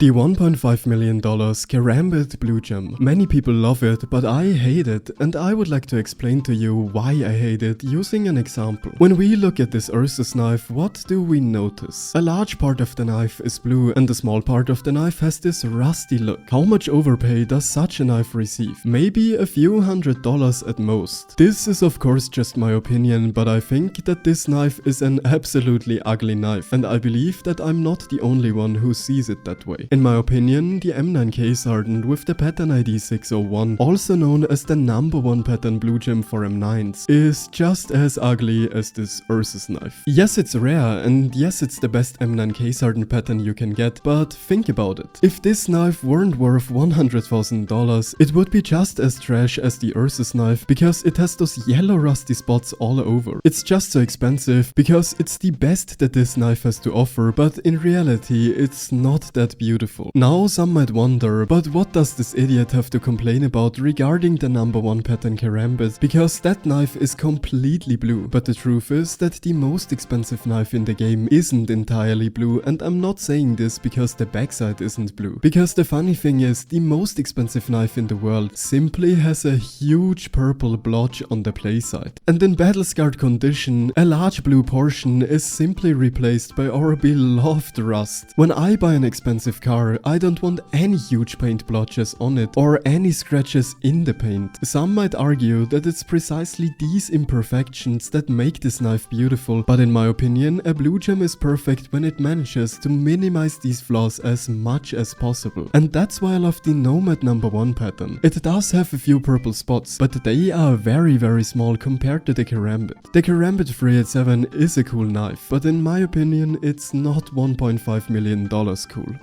The $1.5 million Karambit Blue Gem. Many people love it, but I hate it, and I would like to explain to you why I hate it using an example. When we look at this Ursus knife, what do we notice? A large part of the knife is blue, and a small part of the knife has this rusty look. How much overpay does such a knife receive? Maybe a few $100s at most. This is of course just my opinion, but I think that this knife is an absolutely ugly knife, and I believe that I'm not the only one who sees it that way. In my opinion, the M9K hardened with the pattern ID 601, also known as the #1 pattern blue gem for M9s, is just as ugly as this Ursus knife. Yes, it's rare, and yes, it's the best M9K hardened pattern you can get, but think about it. If this knife weren't worth $100,000, it would be just as trash as the Ursus knife because it has those yellow rusty spots all over. It's just so expensive because it's the best that this knife has to offer, but in reality, it's not that beautiful. Now some might wonder, but what does this idiot have to complain about regarding the #1 pattern Karambit, because that knife is completely blue. But the truth is that the most expensive knife in the game isn't entirely blue, and I'm not saying this because the backside isn't blue. Because the funny thing is, the most expensive knife in the world simply has a huge purple blotch on the play side. And in battle scarred condition, a large blue portion is simply replaced by our beloved rust. When I buy an expensive car, I don't want any huge paint blotches on it or any scratches in the paint. Some might argue that it's precisely these imperfections that make this knife beautiful, but in my opinion, a blue gem is perfect when it manages to minimize these flaws as much as possible. And that's why I love the Nomad #1 pattern. It does have a few purple spots, but they are very small compared to the Karambit. The Karambit 387 is a cool knife, but in my opinion, it's not $1.5 million cool.